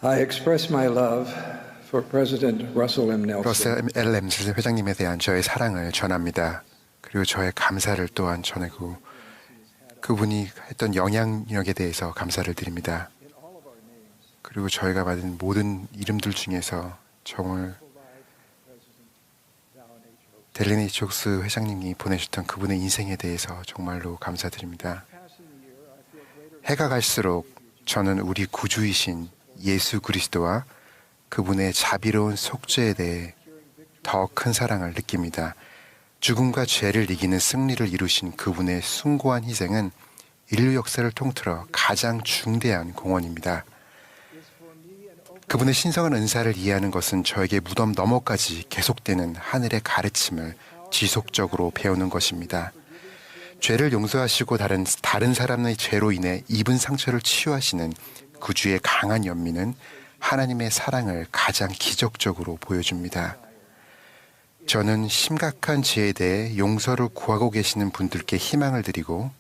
I express my love for President Russell M. Nelson. 러셀 L. 엠슬 회장님에 대한 저의 사랑을 전합니다. 그리고 저의 감사를 또한 전하고 그분이 했던 영향력에 대해서 감사를 드립니다. 그리고 저희가 받은 모든 이름들 중에서 정말 델린 H. 옥스 회장님이 보내주셨던 그분의 인생에 대해서 정말로 감사드립니다. 해가 갈수록 저는 우리 구주이신 예수 그리스도와 그분의 자비로운 속죄에 대해 더 큰 사랑을 느낍니다. 죽음과 죄를 이기는 승리를 이루신 그분의 숭고한 희생은 인류 역사를 통틀어 가장 중대한 공헌입니다. 그분의 신성한 은사를 이해하는 것은 저에게 무덤 너머까지 계속되는 하늘의 가르침을 지속적으로 배우는 것입니다. 죄를 용서하시고 다른 사람의 죄로 인해 입은 상처를 치유하시는 구주의 강한 연민은 하나님의 사랑을 가장 기적적으로 보여줍니다. 저는 심각한 죄에 대해 용서를 구하고 계시는 분들께 희망을 드리고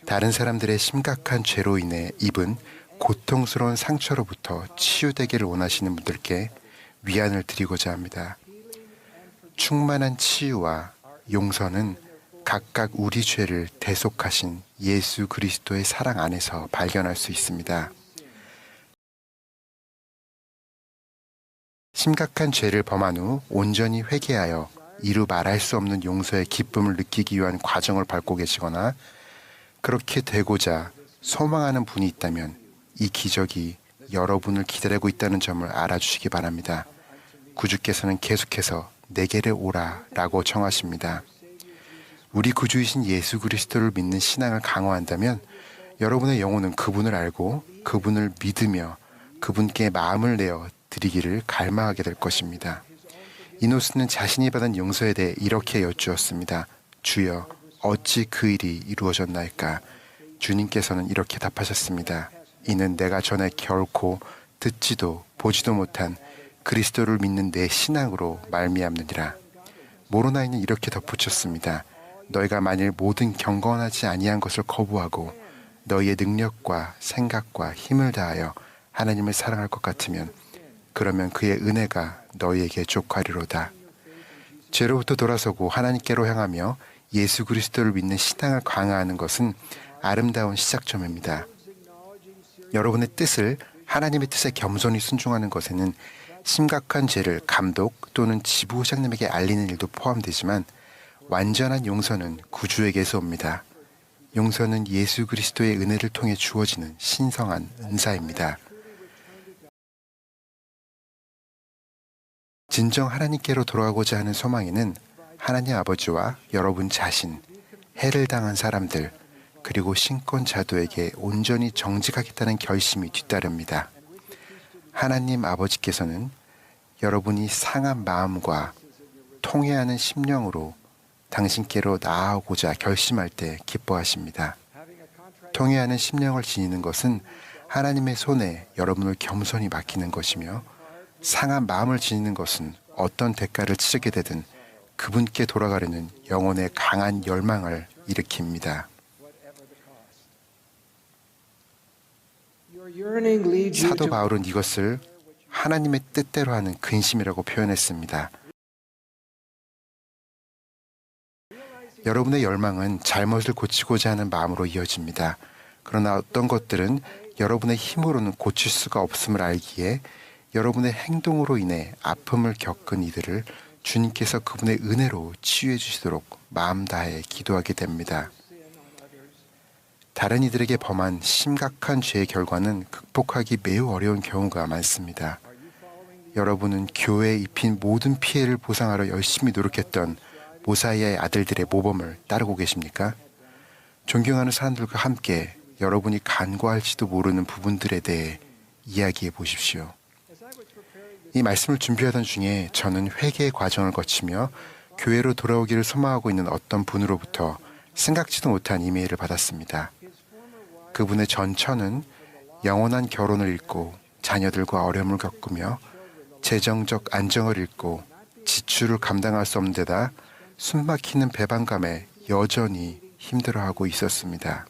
다른 사람들의 심각한 죄로 인해 입은 고통스러운 상처로부터 치유되기를 원하시는 분들께 위안을 드리고자 합니다. 충만한 치유와 용서는 각각 우리 죄를 대속하신 예수 그리스도의 사랑 안에서 발견할 수 있습니다. 심각한 죄를 범한 후 온전히 회개하여 이루 말할 수 없는 용서의 기쁨을 느끼기 위한 과정을 밟고 계시거나 그렇게 되고자 소망하는 분이 있다면 이 기적이 여러분을 기다리고 있다는 점을 알아주시기 바랍니다. 구주께서는 계속해서 내게를 오라 라고 청하십니다. 우리 구주이신 예수 그리스도를 믿는 신앙을 강화한다면 여러분의 영혼은 그분을 알고 그분을 믿으며 그분께 마음을 내어 드리기를 갈망하게 될 것입니다. 이노스는 자신이 받은 용서에 대해 이렇게 여쭈었습니다. 주여, 어찌 그 일이 이루어졌나이까? 주님께서는 이렇게 답하셨습니다. 이는 내가 전에 결코 듣지도 보지도 못한 그리스도를 믿는 내 신앙으로 말미암느니라. 모로나이는 이렇게 덧붙였습니다. 너희가 만일 모든 경건하지 아니한 것을 거부하고 너희의 능력과 생각과 힘을 다하여 하나님을 사랑할 것 같으면 그러면 그의 은혜가 너희에게 족하리로다. 죄로부터 돌아서고 하나님께로 향하며 예수 그리스도를 믿는 신앙을 강화하는 것은 아름다운 시작점입니다. 여러분의 뜻을 하나님의 뜻에 겸손히 순종하는 것에는 심각한 죄를 감독 또는 지부장님에게 알리는 일도 포함되지만 완전한 용서는 구주에게서 옵니다. 용서는 예수 그리스도의 은혜를 통해 주어지는 신성한 은사입니다. 진정 하나님께로 돌아가고자 하는 소망에는 하나님 아버지와 여러분 자신, 해를 당한 사람들, 그리고 신권자도에게 온전히 정직하겠다는 결심이 뒤따릅니다. 하나님 아버지께서는 여러분이 상한 마음과 통회하는 심령으로 당신께로 나아오고자 결심할 때 기뻐하십니다. 통회하는 심령을 지니는 것은 하나님의 손에 여러분을 겸손히 맡기는 것이며 상한 마음을 지니는 것은 어떤 대가를 치르게 되든 그분께 돌아가려는 영혼의 강한 열망을 일으킵니다. 사도 바울은 이것을 하나님의 뜻대로 하는 근심이라고 표현했습니다. 여러분의 열망은 잘못을 고치고자 하는 마음으로 이어집니다. 그러나 어떤 것들은 여러분의 힘으로는 고칠 수가 없음을 알기에 여러분의 행동으로 인해 아픔을 겪은 이들을 주님께서 그분의 은혜로 치유해 주시도록 마음 다해 기도하게 됩니다. 다른 이들에게 범한 심각한 죄의 결과는 극복하기 매우 어려운 경우가 많습니다. 여러분은 교회에 입힌 모든 피해를 보상하려 열심히 노력했던 모사이아의 아들들의 모범을 따르고 계십니까? 존경하는 사람들과 함께 여러분이 간과할지도 모르는 부분들에 대해 이야기해 보십시오. 이 말씀을 준비하던 중에 저는 회개의 과정을 거치며 교회로 돌아오기를 소망하고 있는 어떤 분으로부터 생각지도 못한 이메일을 받았습니다. 그분의 전처는 영원한 결혼을 잃고 자녀들과 어려움을 겪으며 재정적 안정을 잃고 지출을 감당할 수 없는 데다 숨막히는 배반감에 여전히 힘들어하고 있었습니다.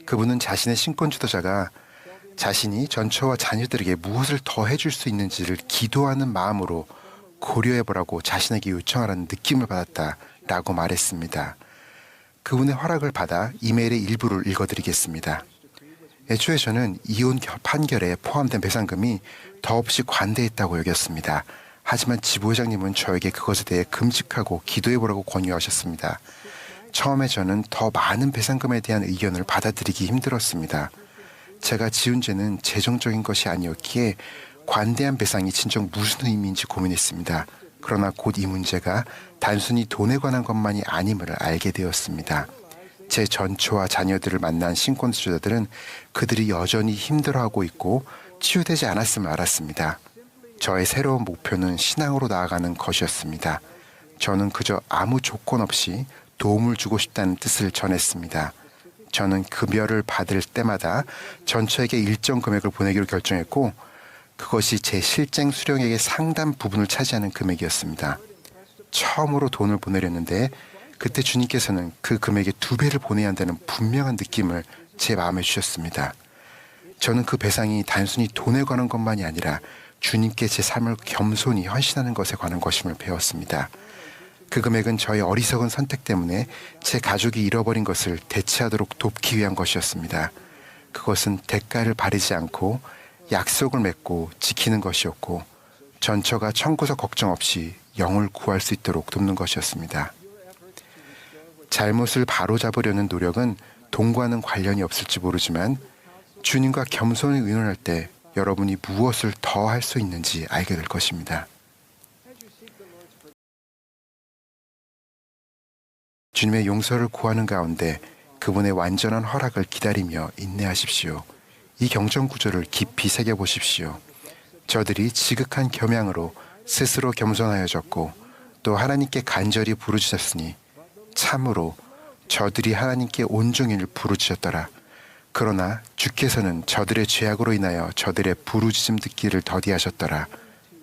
그분은 자신의 신권 지도자가 자신이 전처와 자녀들에게 무엇을 더 해줄 수 있는지를 기도하는 마음으로 고려해보라고 자신에게 요청하라는 느낌을 받았다라고 말했습니다. 그분의 허락을 받아 이메일의 일부를 읽어드리겠습니다. 애초에 저는 이혼 판결에 포함된 배상금이 더없이 관대했다고 여겼습니다. 하지만 지부회장님은 저에게 그것에 대해 금식하고 기도해보라고 권유하셨습니다. 처음에 저는 더 많은 배상금에 대한 의견을 받아들이기 힘들었습니다. 제가 지은 죄는 재정적인 것이 아니었기에 관대한 배상이 진정 무슨 의미인지 고민했습니다. 그러나 곧 이 문제가 단순히 돈에 관한 것만이 아님을 알게 되었습니다. 제 전처와 자녀들을 만난 신권수주자들은 그들이 여전히 힘들어하고 있고 치유되지 않았음을 알았습니다. 저의 새로운 목표는 신앙으로 나아가는 것이었습니다. 저는 그저 아무 조건 없이 도움을 주고 싶다는 뜻을 전했습니다. 저는 급여를 받을 때마다 전처에게 일정 금액을 보내기로 결정했고 그것이 제 실쟁 수령액의 상당 부분을 차지하는 금액이었습니다. 처음으로 돈을 보내려는데 그때 주님께서는 그 금액의 2배를 보내야 한다는 분명한 느낌을 제 마음에 주셨습니다. 저는 그 배상이 단순히 돈에 관한 것만이 아니라 주님께 제 삶을 겸손히 헌신하는 것에 관한 것임을 배웠습니다. 그 금액은 저의 어리석은 선택 때문에 제 가족이 잃어버린 것을 대체하도록 돕기 위한 것이었습니다. 그것은 대가를 바라지 않고 약속을 맺고 지키는 것이었고 전처가 청구서 걱정 없이 영을 구할 수 있도록 돕는 것이었습니다. 잘못을 바로잡으려는 노력은 돈과는 관련이 없을지 모르지만 주님과 겸손히 의논할 때 여러분이 무엇을 더 할 수 있는지 알게 될 것입니다. 주님의 용서를 구하는 가운데 그분의 완전한 허락을 기다리며 인내하십시오. 이 경전 구절을 깊이 새겨보십시오. 저들이 지극한 겸양으로 스스로 겸손하여졌고 또 하나님께 간절히 부르짖었으니 참으로 저들이 하나님께 온종일 부르짖었더라. 그러나 주께서는 저들의 죄악으로 인하여 저들의 부르짖음 듣기를 더디하셨더라.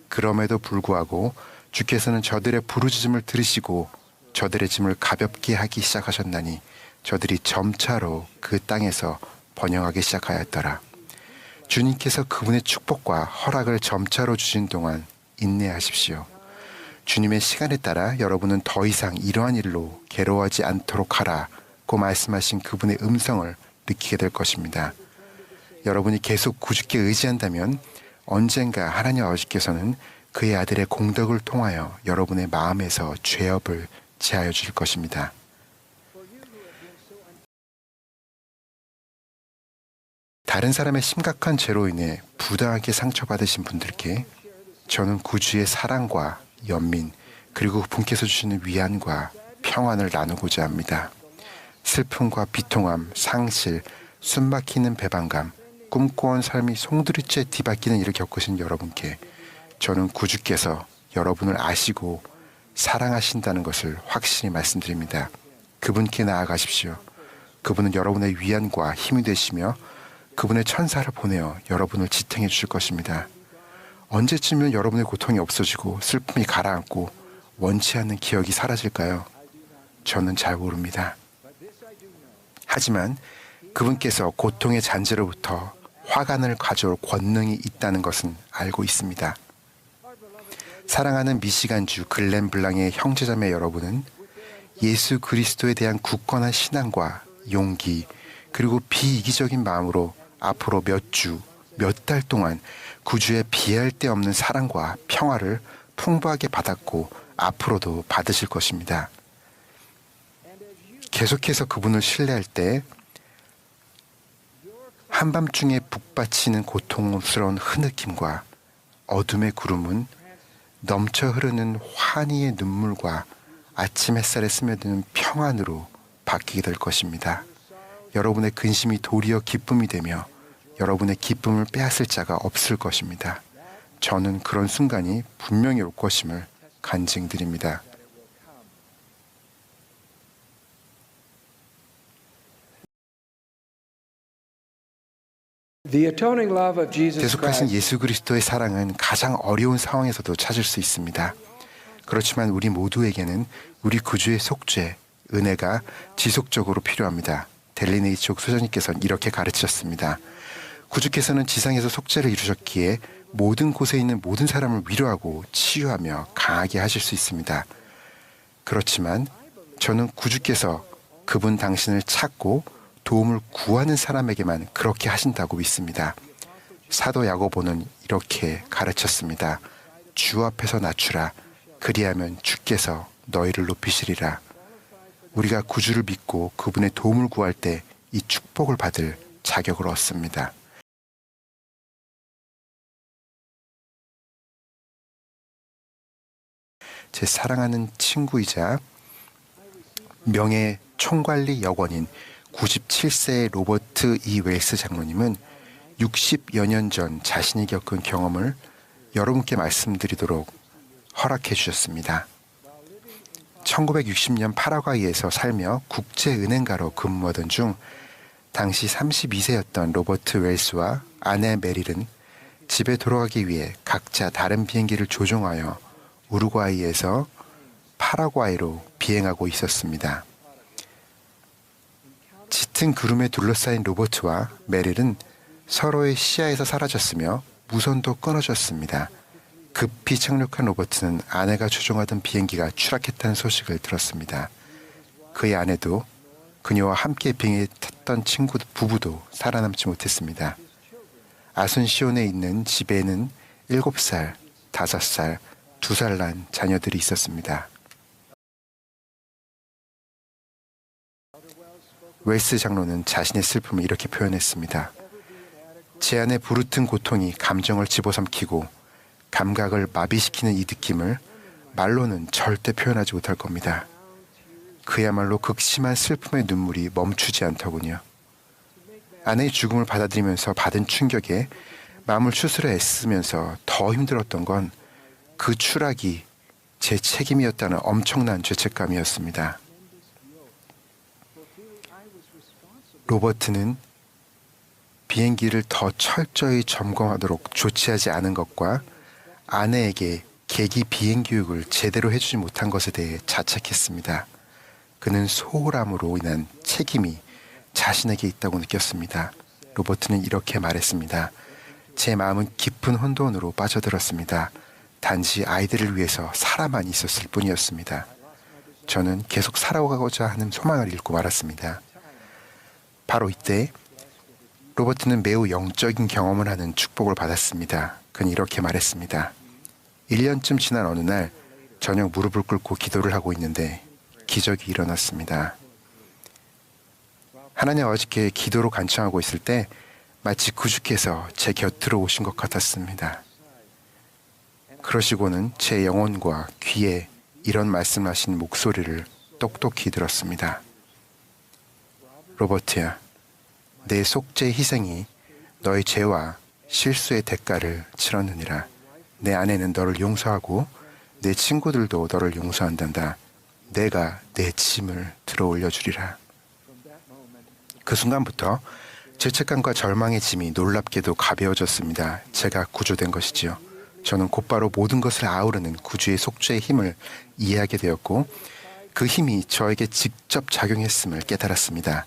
그럼에도 불구하고 주께서는 저들의 부르짖음을 들으시고 저들의 짐을 가볍게 하기 시작하셨나니 저들이 점차로 그 땅에서 번영하기 시작하였더라. 주님께서 그분의 축복과 허락을 점차로 주신 동안 인내하십시오. 주님의 시간에 따라 여러분은 더 이상 이러한 일로 괴로워하지 않도록 하라고 말씀하신 그분의 음성을 느끼게 될 것입니다. 여러분이 계속 굳게 의지한다면 언젠가 하나님 아버지께서는 그의 아들의 공덕을 통하여 여러분의 마음에서 죄업을 제하여 주실 것입니다. 다른 사람의 심각한 죄로 인해 부당하게 상처받으신 분들께 저는 구주의 사랑과 연민 그리고 분께서 주시는 위안과 평안을 나누고자 합니다. 슬픔과 비통함, 상실, 숨막히는 배반감, 꿈꿔온 삶이 송두리째 뒤바뀌는 일을 겪으신 여러분께 저는 구주께서 여러분을 아시고 사랑하신다는 것을 확실히 말씀드립니다. 그분께 나아가십시오. 그분은 여러분의 위안과 힘이 되시며 그분의 천사를 보내어 여러분을 지탱해 주실 것입니다. 언제쯤이면 여러분의 고통이 없어지고 슬픔이 가라앉고 원치 않는 기억이 사라질까요? 저는 잘 모릅니다. 하지만 그분께서 고통의 잔재로부터 화관을 가져올 권능이 있다는 것은 알고 있습니다. 사랑하는 미시간주 글렌 블랑의 형제자매 여러분은 예수 그리스도에 대한 굳건한 신앙과 용기 그리고 비이기적인 마음으로 앞으로 몇 주, 몇 달 동안 구주의 비할 데 없는 사랑과 평화를 풍부하게 받았고 앞으로도 받으실 것입니다. 계속해서 그분을 신뢰할 때 한밤중에 북받치는 고통스러운 흐느낌과 어둠의 구름은 넘쳐 흐르는 환희의 눈물과 아침 햇살에 스며드는 평안으로 바뀌게 될 것입니다. 여러분의 근심이 도리어 기쁨이 되며 여러분의 기쁨을 빼앗을 자가 없을 것입니다. 저는 그런 순간이 분명히 올 것임을 간증드립니다. 대속하신 예수 그리스도의 사랑은 가장 어려운 상황에서도 찾을 수 있습니다. 그렇지만 우리 모두에게는 우리 구주의 속죄, 은혜가 지속적으로 필요합니다. 델리네이츠옥 소장님께서는 이렇게 가르치셨습니다. 구주께서는 지상에서 속죄를 이루셨기에 모든 곳에 있는 모든 사람을 위로하고 치유하며 강하게 하실 수 있습니다. 그렇지만 저는 구주께서 그분 당신을 찾고 도움을 구하는 사람에게만 그렇게 하신다고 믿습니다. 사도 야고보는 이렇게 가르쳤습니다. 주 앞에서 낮추라. 그리하면 주께서 너희를 높이시리라. 우리가 구주를 믿고 그분의 도움을 구할 때 이 축복을 받을 자격을 얻습니다. 제 사랑하는 친구이자 명예 총관리 여건인 97세의 로버트 E. 웰스 장로님은 60여 년 전 자신이 겪은 경험을 여러분께 말씀드리도록 허락해 주셨습니다. 1960년 파라과이에서 살며 국제은행가로 근무하던 중 당시 32세였던 로버트 웰스와 아내 메릴은 집에 돌아가기 위해 각자 다른 비행기를 조종하여 우루과이에서 파라과이로 비행하고 있었습니다. 짙은 구름에 둘러싸인 로버트와 메릴은 서로의 시야에서 사라졌으며 무선도 끊어졌습니다. 급히 착륙한 로버트는 아내가 조종하던 비행기가 추락했다는 소식을 들었습니다. 그의 아내도 그녀와 함께 비행에 탔던 친구 부부도 살아남지 못했습니다. 아순시온에 있는 집에는 7살, 5살, 2살 난 자녀들이 있었습니다. 웰스 장로는 자신의 슬픔을 이렇게 표현했습니다. 제 안에 부르튼 고통이 감정을 집어삼키고 감각을 마비시키는 이 느낌을 말로는 절대 표현하지 못할 겁니다. 그야말로 극심한 슬픔의 눈물이 멈추지 않더군요. 아내의 죽음을 받아들이면서 받은 충격에 마음을 추스려 애쓰면서 더 힘들었던 건 그 추락이 제 책임이었다는 엄청난 죄책감이었습니다. 로버트는 비행기를 더 철저히 점검하도록 조치하지 않은 것과 아내에게 계기 비행 교육을 제대로 해주지 못한 것에 대해 자책했습니다. 그는 소홀함으로 인한 책임이 자신에게 있다고 느꼈습니다. 로버트는 이렇게 말했습니다. 제 마음은 깊은 혼돈으로 빠져들었습니다. 단지 아이들을 위해서 살아만 있었을 뿐이었습니다. 저는 계속 살아가고자 하는 소망을 잃고 말았습니다. 바로 이때 로버트는 매우 영적인 경험을 하는 축복을 받았습니다. 그는 이렇게 말했습니다. 1년쯤 지난 어느 날 저녁 무릎을 꿇고 기도를 하고 있는데 기적이 일어났습니다. 하나님 아버지께 기도로 간청하고 있을 때 마치 구주께서 제 곁으로 오신 것 같았습니다. 그러시고는 제 영혼과 귀에 이런 말씀하신 목소리를 똑똑히 들었습니다. 로버트야, 내 속죄의 희생이 너의 죄와 실수의 대가를 치렀느니라. 내 아내는 너를 용서하고 내 친구들도 너를 용서한단다. 내가 내 짐을 들어 올려주리라. 그 순간부터 죄책감과 절망의 짐이 놀랍게도 가벼워졌습니다. 제가 구조된 것이지요. 저는 곧바로 모든 것을 아우르는 구주의 속죄의 힘을 이해하게 되었고 그 힘이 저에게 직접 작용했음을 깨달았습니다.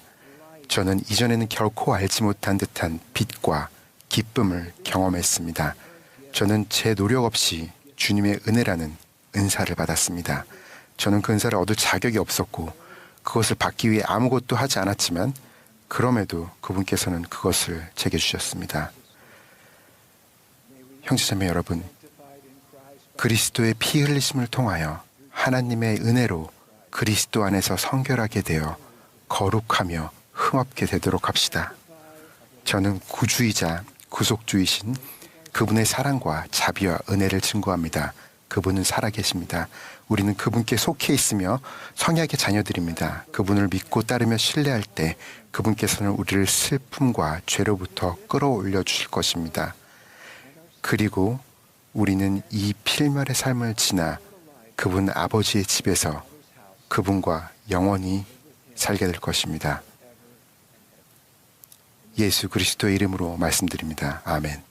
저는 이전에는 결코 알지 못한 듯한 빛과 기쁨을 경험했습니다. 저는 제 노력 없이 주님의 은혜라는 은사를 받았습니다. 저는 그 은사를 얻을 자격이 없었고 그것을 받기 위해 아무것도 하지 않았지만 그럼에도 그분께서는 그것을 제게 주셨습니다. 형제자매 여러분, 그리스도의 피 흘리심을 통하여 하나님의 은혜로 그리스도 안에서 성결하게 되어 거룩하며 흠없게 되도록 합시다. 저는 구주이자 구속주이신 그분의 사랑과 자비와 은혜를 증거합니다. 그분은 살아계십니다. 우리는 그분께 속해 있으며 성약의 자녀들입니다. 그분을 믿고 따르며 신뢰할 때 그분께서는 우리를 슬픔과 죄로부터 끌어올려 주실 것입니다. 그리고 우리는 이 필멸의 삶을 지나 그분 아버지의 집에서 그분과 영원히 살게 될 것입니다. 예수 그리스도의 이름으로 말씀드립니다. 아멘.